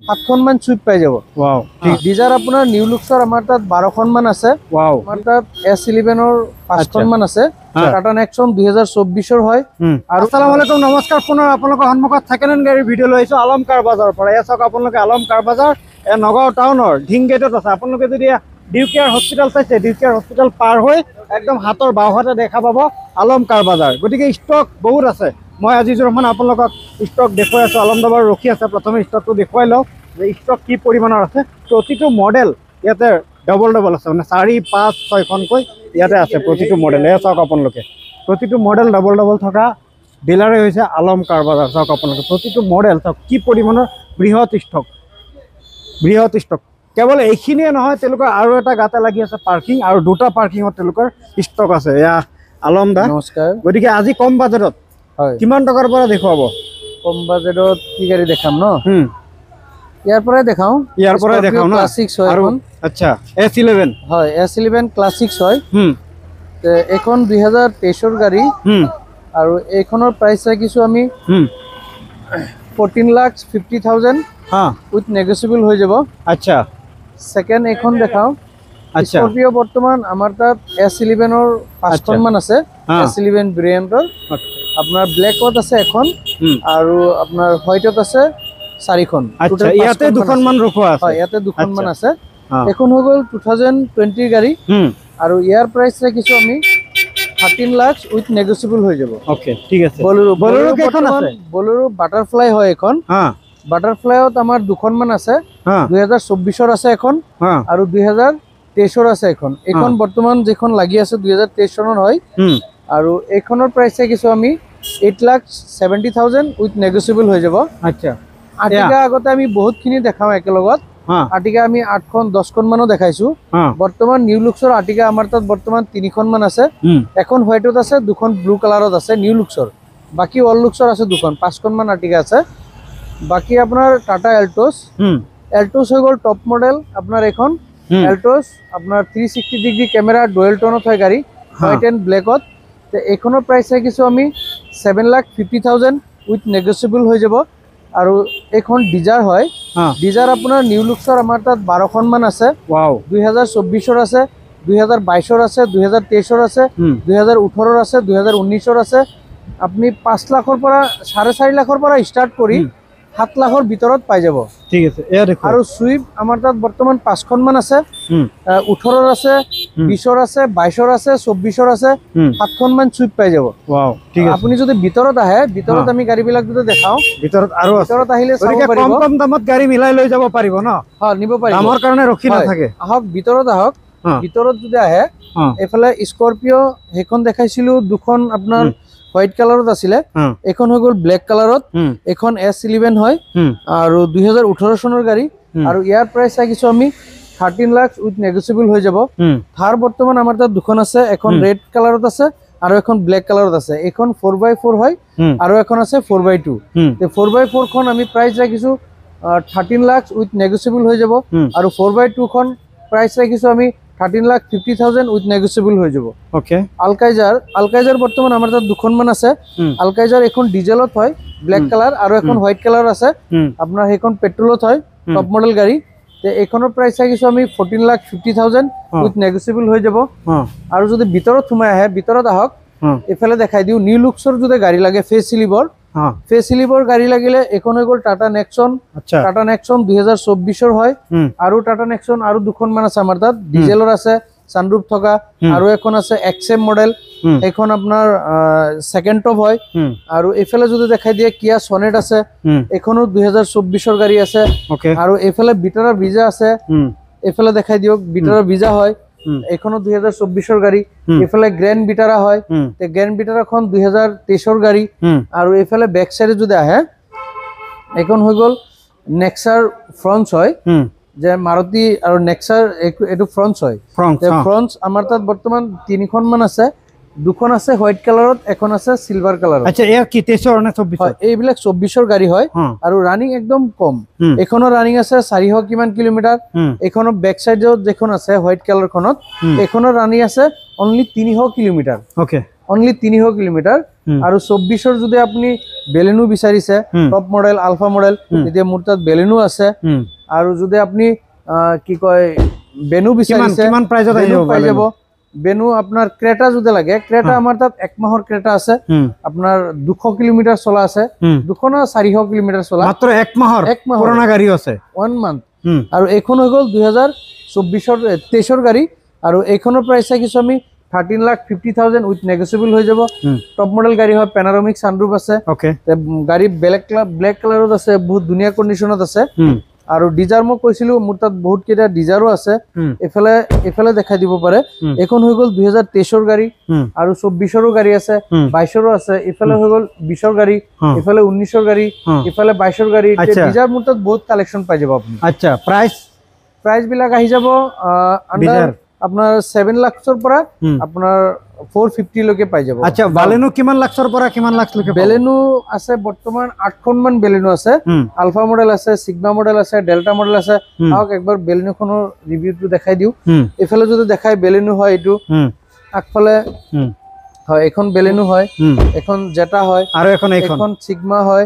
7খন মান সুইপ পাই যাব। ওয়াও ডিজাৰ আপোনাৰ নিউ লুক্সৰ আমাৰ তাত 12খন মান আছে। ওয়াও আমাৰ তাত S11 ৰ 5খন মান আছে। টাটা নেক্সন 2024 ৰ হয়। আৰু আসসালামু আলাইকুম নমস্কাৰ, পুনৰ আপোনালোকৰ সন্মুখত সেকেন্ড হেণ্ড গাড়ীৰ ভিডিঅ' লৈ আহিছোঁ আলম কাৰ বাজাৰৰ পৰা। এয়া চাওক আপোনালোকে আলম কাৰ বাজাৰ নগাঁও টাউনৰ ঢিং গেটত আছে। আপোনালোকে যদি ডিউকেয়াৰ হস্পিটেল চাইছে, ডিউকেয়াৰ হস্পিটেল পাৰ হৈ একদম হাতৰ বাওঁহাতে দেখা পাব আলম কাৰ বাজাৰ। গতিকে ষ্টক বহুত আছে। মই আজি মানে আপোনালোকক ষ্টক দেখুৱাই আছোঁ। আলম দাবাৰ ৰখি আছে, প্ৰথমে ষ্টকটো দেখুৱাই লওঁ যে ষ্টক কি পৰিমাণৰ আছে। প্ৰতিটো মডেল ইয়াতে ডবল আছে, মানে 4, 5, 6খনকৈ ইয়াতে আছে প্ৰতিটো মডেল। এয়া চাওক আপোনালোকে প্ৰতিটো মডেল ডবল থকা ডিলাৰে হৈছে আলম কাৰ বাজাৰ। চাওক আপোনালোকে প্ৰতিটো মডেল চাওক কি পৰিমাণৰ বৃহৎ ষ্টক। কেৱল এইখিনিয়ে নহয়, তেওঁলোকৰ আৰু এটা গাতে লাগি আছে পাৰ্কিং, আৰু দুটা পাৰ্কিঙত তেওঁলোকৰ ষ্টক আছে। এয়া আলম দা নমস্কাৰ। গতিকে আজি কম বাজেটত কিমান টকাৰ পৰা দেখুৱাব? কম বাজেটত কি গাড়ী দেখাম ন? ইয়াৰ পৰাই দেখাও ন? ক্লাছিক্স হয় আৰু আচ্ছা S11 হয়, S11 ক্লাছিক্স হয়। এখন 2023 ৰ গাড়ী আৰু এইখনৰ প্ৰাইস ৰাখিছো আমি 14,50,000 উইথ নেগোচিয়েবল হৈ যাব। আচ্ছা সেকেন্ড এখন দেখাও। স্করপিও বর্তমান আমার তাত S11 ৰ 5খন মান আছে। S11 ভেৰিয়েন্টৰ আপোনাৰ ব্ল্যাকত আছে এখন আৰু আপোনাৰ হোৱাইটত আছে 4খন। আচ্ছা ইয়াতে দুখন মান ৰখোৱা আছে। হয়, ইয়াতে দুখন মান আছে। এখন হৈ গ'ল 2020 গাড়ী আৰু ইয়াৰ প্ৰাইস ৰাখিছো আমি 13 লাখ উইথ নেগোচিয়েবল হৈ যাব। ওকে ঠিক আছে। বলেৰো কেখন আছে? বলেৰো বাটাৰফ্লাই হয় এখন। বাটাৰফ্লাইত আমাৰ দুখন মান আছে। 2024 ৰ আছে এখন আৰু 2023 ৰ আছে এখন। এখন বৰ্তমান যেখন লাগি আছে 2023 চনৰ হয় আৰু এইখনৰ প্ৰাইস ৰাখিছো আমি 8,70,000 উইথ নেগোচিয়েবল হৈ যাব। আচ্ছা আৰ্টিকা আগতে আমি বহুতখিনি দেখাও একেলগত। আৰ্টিকা আমি 8খন 10খন মানো দেখাইছো। বৰ্তমান নিউ লুক্সৰ আৰ্টিকা আমাৰ তাত বৰ্তমান 3খন মান আছে। এখন হোৱাইটত আছে, দুখন ব্লু কালাৰত আছে নিউ লুক্সৰ। বাকি অল লুক্সৰ আছে দুখন, 5খন মান আৰ্টিকা আছে। বাকি আপোনাৰ টাটা এল্টোছ হৈ গ'ল টপ মডেল আপোনাৰ এখন এল্টোছ আপোনাৰ 360 ডিগ্ৰী কেমেৰা ডুৱেল টোনত হয় গাড়ী, হোৱাইট এণ্ড ব্লেকত। এইখনৰ প্ৰাইস ৰাখিছো আমি 7,50,000 উইথ নেগোচিয়েবল হৈ যাব। আৰু এইখন ডিজাৰ হয়। ডিজাৰ আপোনাৰ নিউ লুক্সৰ আমাৰ তাত 12খন মান আছে। 2024 ৰ আছে, 2022 ৰ আছে, 2023 ৰ আছে, 2018 ৰ আছে, 2019 ৰ আছে। আপনি 5 লাখৰ পৰা 4.5 লাখৰ পৰা ষ্টাৰ্ট কৰি 7 লাখৰ ভিতৰত পাই যাব। ঠিক আছে। এয়া দেখো আৰু সুইফট আমাৰ তাত বৰ্তমান 5খন মান আছে। 18 ৰ আছে, 20 ৰ আছে, 22 ৰ আছে, 24 ৰ আছে, 7খন মান সুইফট পাই যাব। ওয়াও ঠিক আছে। আপুনি যদি ভিতৰত আহে, ভিতৰত আমি গাড়ীবিলাক যদি দেখাও, ভিতৰত আৰু আছে। ভিতৰত আহিলে চাব পাৰিব। কম দামত গাড়ী মিলাই লৈ যাব পাৰিব ন? হ্যাঁ, নিব পাৰিব। দামৰ কাৰণে ৰখি নাথাকে। আহক ভিতৰত আহক। ভিতৰত যদি আহে এফালে স্কৰপিও সেইখন দেখাইছিলো, দুখন আপোনাৰ হোৱাইট কালাৰত আছিলে। এখন হৈ গ'ল ব্লেক কালাৰত। এখন S11 হয় আৰু 2018 চনৰ গাড়ী আৰু ইয়াৰ প্ৰাইস ৰাখিছো আমি 13 লাখ উইথ নেগোচিয়েবল হৈ যাব। থাৰ বৰ্তমান আমাৰ তাত দুখন আছে, এখন ৰেড কালাৰত আছে আৰু এখন ব্লেক কালাৰত আছে। এখন 4x4 হয় আৰু এখন আছে 4x2। 4x4 খন আমি প্ৰাইস ৰাখিছো 13 লাখ উইথ নেগোচিয়েবল হৈ যাব আৰু 4x2 খন প্ৰাইস ৰাখিছো আমি 13,50,000 উইথ নেগোচিয়েবল হৈ যাব। ওকে। আলকাইজাৰ বৰ্তমান আমাৰ তাত দুখন মান আছে। আলকাইজাৰ এখন ডিজেলত হয় ব্লেক কালাৰ আৰু এখন হোৱাইট কালাৰ আছে। আপোনাৰ সেইখন পেট্ৰলত হয়, টপ মডেল গাড়ী। এইখনৰ প্ৰাইস ৰাখিছো আমি 14,50,000 উইথ নেগোচিয়েবল হৈ যাব। আৰু যদি ভিতৰত সোমাই আহে, ভিতৰত আহক। এফালে দেখাই দিও নিউ লুক্সৰ যদি গাড়ী লাগে, ফেচিলিভৰ গাড়ী লাগিলে এখন হৈ গ'ল টাটা নেক্সন। টাটা নেক্সন 2024 ৰ হয় আৰু টাটা নেক্সন আৰু দুখন মান আছে আমাৰ তাত। ডিজেলৰ আছে, সানৰুফ থকা, আৰু এখন আছে এক্সএম মডেল, এখন আপোনাৰ সেকেন্ড টপ হয়। আৰু এফালে যদি দেখাই দিয়ে কিয়া সনেট আছে, এখনো 2024 ৰ গাড়ী আছে। আৰু এফালে বিটাৰা ভিজা আছে, এফালে দেখাই দিওক বিটাৰা ভিজা হয়, এখনো 2024 ৰ গাড়ী। এফালে গ্ৰ্যান্ড বিটাৰা হয়, তে গ্ৰ্যান্ড বিটাৰাখন 2023 ৰ গাড়ী। আৰু এফালে ব্যাক সাইডে যদি আহে, এখন হৈ গ'ল নেক্সাৰ ফ্ৰন্টস হয়, যে মাৰুতি আৰু নেক্সাৰ এটো ফ্ৰন্টস হয়। ফ্ৰন্টস আমাৰ তাত বৰ্তমান 3খন মান আছে। দুখন আছে হোয়াইট কালাৰত, এখন আছে সিলভাৰ কালাৰত। আচ্ছা এয়া কি 23 না 24? এইবিলাক 24 ৰ গাড়ী হয় আৰু ৰানিং একদম কম। এখনৰ ৰানিং আছে 400 কিমান কিলোমিটাৰ। এখনৰ ব্যাক সাইডত যেখন আছে হোয়াইট কালাৰখনত, এখনৰ ৰানিং আছে only 300 kilometre. Okay. Only 300 kilometre আৰু 24ৰ যদি আপুনি বেলেনো বিচাৰিছে টপ মডেল আলফা মডেল তেতিয়া মোৰ তাত বেলেনো আছে আৰু যদি আপুনি কি কয় বেনু বিচাৰিছে কিমান প্ৰাইজত পাই যাব বেনু আপোনাৰ ক্ৰেটা যদি লাগে ক্ৰেটা আমাৰ তাত 1 মাহৰ ক্ৰেটা আছে আপোনাৰ 200 কিলোমিটাৰ চলা আছে 200 না 400 কিলোমিটাৰ চলা মাত্ৰ 1 মাহৰ পুৰণা গাড়ী আছে 1 মান্থ আৰু এইখন হৈ গ'ল 2024ৰ 23ৰ গাড়ী আৰু এইখনৰ প্ৰাইস চাইছো আমি 13,50,000 উইথ নেগোশিয়েবল হৈ যাব টপ মডেল গাড়ী হয় প্যানোরামিক সানরুফ আছে ওকে গাড়ী ব্ল্যাক কালাৰত আছে বহুত ধুনিয়া কন্ডিশনত আছে আৰু ডিজাৰ মই কৈছিলো মোৰ তাত বহুত কেইটা ডিজাৰো আছে এফালে দেখাই দিব পাৰে এখন হৈ গ'ল 2023ৰ গাড়ী আৰু 24ৰো গাড়ী আছে 22ৰো আছে এফালে হৈ গ'ল 20ৰ গাড়ী এফালে 19ৰ গাড়ী এফালে 22ৰ গাড়ী ডিজাৰ মোৰ তাত বহুত কালেকশন পাই যাব আপুনি আচ্ছা প্ৰাইস বিলাক আহি যাব আন্ডাৰ আপোনাৰ 7 লাখৰ পৰা আপোনাৰ 450 লৈকে পাই যাব আচ্ছা বালেনো কিমান লাখৰ পৰা কিমান লাখ লৈকে বেলেনো আছে বৰ্তমান 8খন মান বেলেনো আছে আলফা মডেল আছে সিগমা মডেল আছে ডেল্টা মডেল আছে আওক একবাৰ বেলেনোখনৰ ৰিভিউটো দেখাই দিও এফালে যদি দেখাই বেলেনো হয় এটো আগফালে হয় এখন বেলেনো হয় এখন জেটা হয় আৰু এখন সিগমা হয়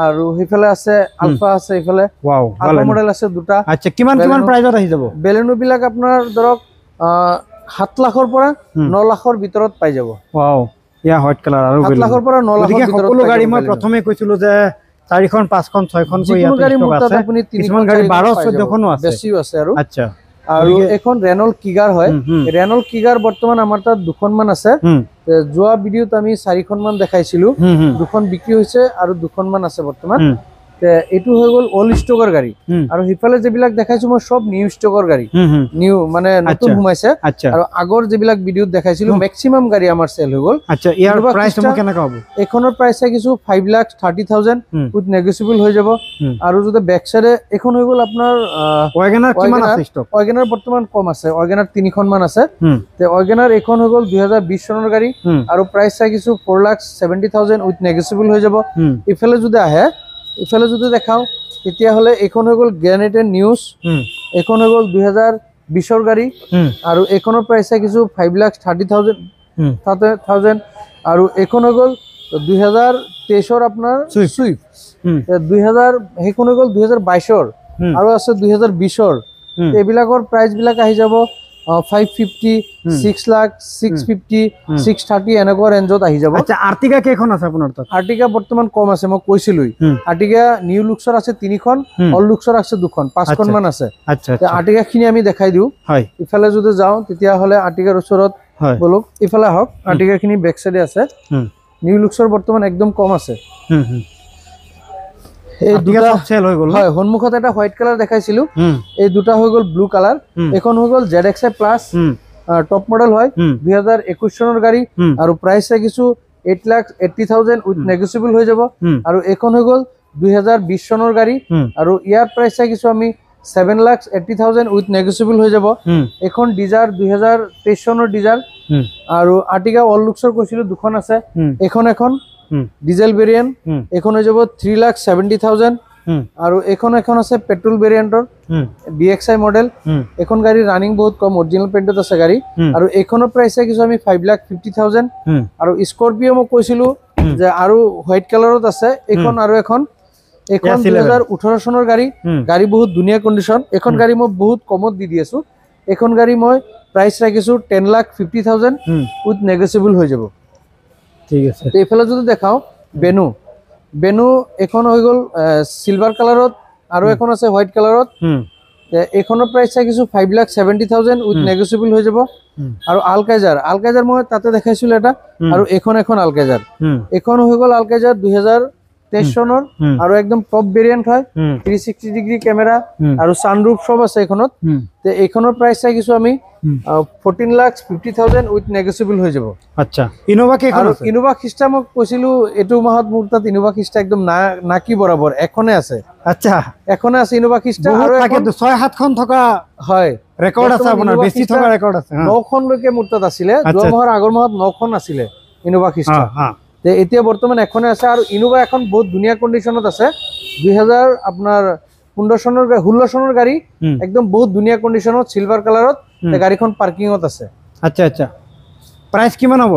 আৰু হেফালে আছে আলফা আছে এফালে ওয়াও আলফা মডেল আছে দুটা আচ্ছা কিমান প্ৰাইজত আহি যাব বেলেনো বিলাক আপোনাৰ ধৰক 7 লাখৰ পৰা 9 লাখৰ ভিতৰত পাই যাব ওয়াও ইয়া হোৱাইট কালাৰ আৰু 7 লাখৰ পৰা 9 লাখৰ ভিতৰত সকলো গাড়ী মই প্ৰথমে কৈছিলো যে 4খন 5খন 6খন কৈ ইয়াত গাড়ী মোৰ তাত আপুনি 3খন গাড়ী 12 14খনো আছে বেছিও আছে আৰু আচ্ছা আৰু এখন ৰেনল কিগাৰ হয় ৰেনল কিগাৰ বৰ্তমান আমাৰ তাত দুখন মান আছে যোৱা ভিডিওত আমি 4খন মান দেখাইছিলো দুখন বিক্ৰী হৈছে আৰু দুখন মান আছে বৰ্তমান এটো হৈ গ'ল অল ষ্টকৰ গাড়ী আৰু হিফালে যেবিলাক দেখাইছো মই সব নিউ ষ্টকৰ গাড়ী নিউ মানে নতুন ঘুমাইছে আৰু আগৰ যেবিলাক ভিডিওত দেখাইছিলো ম্যাক্সিমাম গাড়ী আমাৰ সেল হৈ গ'ল আচ্ছা ইয়াৰ প্ৰাইস কেনেকা হ'ব এখনৰ প্ৰাইস কিছু 5,30,000 উইথ নেগোশিয়েবল হৈ যাব আৰু যদি ব্যাক সাইডে এখন হৈ গ'ল আপোনাৰ ওয়াগনাৰ কিমান আছে ষ্টক ওয়াগনাৰ বৰ্তমান কম আছে ওয়াগনাৰ 3খন মান আছে তে ওয়াগনাৰ এখন হৈ গ'ল 2020 চনৰ গাড়ী আৰু প্ৰাইস কিছু 4,70,000 উইথ নেগোশিয়েবল হৈ যাব ইফালে যদি আহে ইফালে যদি দেখাও তেতিয়া হলে এখন হৈ গ'ল গ্ৰেনেটেড নিউজ এখন হৈ গ'ল 2020ৰ গাড়ী আৰু এখনৰ প্ৰাইস কিছু 5,30,000 আৰু এখন হৈ গ'ল 2023ৰ আপোনাৰ সুইফট 2000 হেখন হৈ গ'ল 2022ৰ আৰু আছে 2020ৰ এবিলাকৰ প্ৰাইস বিলাক আহি যাব 550 6 লাখ 650 630 এনেকুৱা ৰেঞ্জত আহি যাব আচ্ছা আৰ্টিকা কেখন আছে আপোনাৰ তাত আৰ্টিকা বৰ্তমান কম আছে মই কৈছিলই আৰ্টিকা নিউ লুক্সৰ আছে 3খন অল লুক্সৰ আছে 2খন 5খন মান আছে আচ্ছা আৰ্টিকা খিনি আমি দেখাই দিও হয় ইফালে যদি যাও তেতিয়া হলে আৰ্টিকাৰ ওচৰত বলক ইফালে হক আৰ্টিকা খিনি বেক সাইডে আছে নিউ লুক্সৰ বৰ্তমান একদম কম আছে এই দুটা সেল হৈ গ'ল হয় হনমুখত এটা হোয়াইট কালার দেখাইছিলো এই দুটা হৈ গ'ল ব্লু কালার এখন হৈ গ'ল ZXi প্লাস টপ মডেল হয় 2021 চনৰ গাড়ী আৰু প্ৰাইস কিছু 8,80,000 উইথ নেগোশিয়েবল হৈ যাব আৰু এখন হৈ গ'ল 2020 চনৰ গাড়ী আৰু ইয়াৰ প্ৰাইস কিছু আমি 7,80,000 উইথ নেগোশিয়েবল হৈ যাব এখন ডিজাৰ 2023 চনৰ ডিজাৰ আৰু আৰ্টিকা অল লুক্সৰ কৈছিলো দুখন আছে এখন ডিজেল ভেৰিয়েন্ট এখন হৈ যাব 3,70,000 আৰু এখন আছে পেট্ৰল ভেৰিয়েন্টৰ DXi মডেল এখন গাড়ী ৰানিং বহুত কম অৰিজিনাল পেইন্টত আছে গাড়ী আৰু এখনৰ প্ৰাইস কিছু আমি 5,50,000 আৰু স্কৰপিও মই কৈছিলো যে আৰু হোয়াইট কালাৰত আছে এখন আৰু এখন 2018 চনৰ গাড়ী বহুত ধুনিয়া কন্ডিশন এখন গাড়ী মই বহুত কমত দি আছো এখন গাড়ী মই প্ৰাইস ৰাখিছো 10,50,000 উইথ নেগোশিয়েবল হৈ যাব ঠিক আছে তো এফালে যদি দেখাও বেনু এখন হৈ গ'ল সিলভার কালাৰত আৰু এখন আছে হোয়াইট কালাৰত এখনৰ প্ৰাইস কিছু 5,70,000 উইথ নেগোশিয়েবল হৈ যাব আৰু আলকাইজাৰ মই তাতে দেখাইছিল এটা আৰু এখন আলকাইজাৰ এখন হৈ গ'ল আলকাইজাৰ 2023 চনৰ আৰু একদম টপ ভেৰিয়েন্ট হয় 360 ডিগ্ৰী ক্যামেৰা আৰু সানৰুফ সব আছে এখনত তে এখনৰ প্ৰাইস কিছু আমি 14,50,000 উইথ নেগোশিয়েবল হৈ যাব আচ্ছা ইনোভা কে এখন ইনোভা খ্রিস্টা মই কৈছিলো এটো মাহত মোৰ তাত ইনোভা খ্ৰিস্টা একদম নাকি বৰাবৰ এখনে আছে আচ্ছা এখনে আছে ইনোভা খ্ৰিস্টা আৰু থাকে 6-7 খন থকা হয় ৰেকৰ্ড আছে আপোনাৰ বেছি থকা ৰেকৰ্ড আছে 9 খন লৈকে মোৰ তাত আছিল যোৱা মাহৰ আগৰ মাহত 9 খন আছিল ইনোভা খ্ৰিস্টা তে এতিয়া বৰ্তমান এখনে আছে আৰু ইনোভা এখন বহুত ধুনিয়া কন্ডিশনত আছে 2000 আপোনাৰ 16 চনৰ গাড়ী একদম বহুত ধুনিয়া কন্ডিশনত সিলভাৰ কালাৰত গাড়ীখন পাৰ্কিংত আছে আচ্ছা প্ৰাইচ কিমান হ'ব?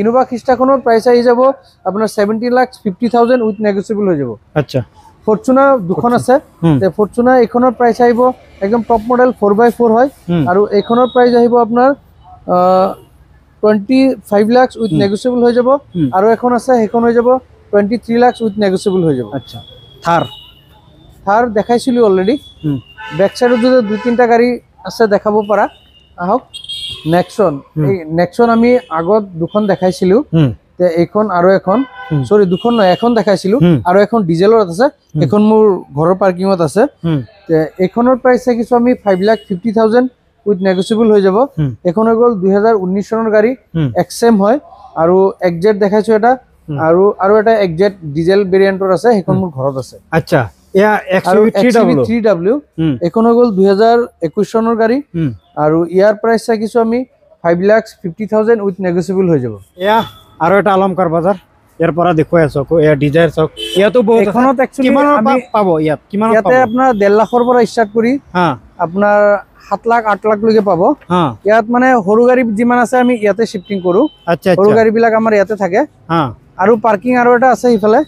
ইনোভা খ্ৰীষ্টাখনৰ প্ৰাইচ আহি যাব আপোনাৰ 70,50,000 উইথ নেগোচিয়েবল হৈ যাব। আচ্ছা, ফৰ্চুনাৰ দুখন আছে, ফৰ্চুনাৰ এইখনৰ প্ৰাইচ আহিব একদম টপ মডেল 4x4 হয়, আৰু এইখনৰ প্ৰাইচ আহিব আপোনাৰ 25 লাখ উইথ নেগোচিয়েবল হৈ যাব, আৰু এখন আছে সেইখন হৈ যাব 23 লাখ উইথ নেগোচিয়েবল হৈ যাব। আচ্ছা, থাৰ দেখাইছিলো অলৰেডি। বেক চাইডত যদি 2-3টা গাড়ী আছে দেখাব পাৰা, আহক। নেক্সন, এই নেক্সন আমি আগত দুখন দেখাইছিলো, এইখন আৰু এখন, সৰি দুখন নহয় এখন দেখাইছিলো, আৰু এখন ডিজেলত আছে, এখন মোৰ ঘৰৰ পাৰ্কিঙত আছে। এইখনৰ প্ৰাইচ থাকিছো আমি 5,50,000 উইথ নেগোচিয়েবল হৈ যাব। এখন হৈ গ'ল 2019 চনৰ গাড়ী, এক্সএম হয়, আৰু এক্সজেট দেখাইছো এটা, আৰু এটা এক্সজেট ডিজেল ভেৰিয়েণ্টৰ আছে, সেইখন মোৰ ঘৰত আছে। আচ্ছা, এয়া XUV3W, এখন হৈ গ'ল 2021 চনৰ গাড়ী, আৰু ইয়াৰ প্ৰাইচ থাকিছো আমি 5,50,000 উইথ নেগোচিয়েবল হৈ যাব। এয়া আৰু এটা অলংকাৰ বজাৰ, ইয়াৰ পৰা দেখুৱাই আছো, এয়া ডিজায়াৰ চাওক, ইয়াতো বহুত এখনত একচুয়ালি কিমান পাব, ইয়াতে আপোনাৰ 1.5 লাখৰ পৰা ষ্টাৰ্ট কৰি আপোনাৰ 7 লাখ 8 লাখ লৈকে পাব। ইয়াত মানে সৰু গাড়ী যিমান আছে আমি ইয়াতে শিফটিং কৰো। আচ্ছা, সৰু গাড়ী বিলাক আমাৰ ইয়াতে থাকে, আৰু পাৰ্কিং আৰু এটা আছে ইফালে,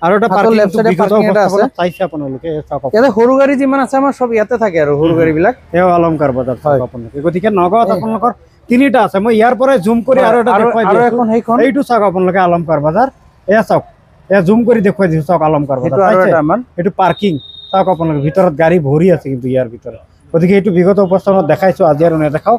আৰু এটা লেফট সাইডে পাৰ্কিং এটা আছে। চাইছে আপোনালোকে, ইয়াতে সৰু গাড়ী যিমান আছে আমাৰ সব ইয়াতে থাকে, আৰু সৰু গাড়ী বিলাক এও অলংকাৰ বজাৰ আপোনালোকে। গতিকে নগাঁৱত আপোনালোকৰ 3টা আছে, মই ইয়াৰ পৰাই জুম কৰি আৰু এটা দেখুৱাই দিছো, এইটো চাওক আপোনালোকে অলংকাৰ বজাৰ, এয়া চাওক, এয়া জুম কৰি দেখুৱাই দিছো, চাওক অলংকাৰ বজাৰ, এইটো পাৰ্কিং চাওক আপোনালোকে, ভিতৰত গাড়ী ভৰি আছে কিন্তু ইয়াৰ ভিতৰত। গতিকে এইটো বিগত উপস্থাপনত দেখাইছো, আজি আৰু নেদেখাও।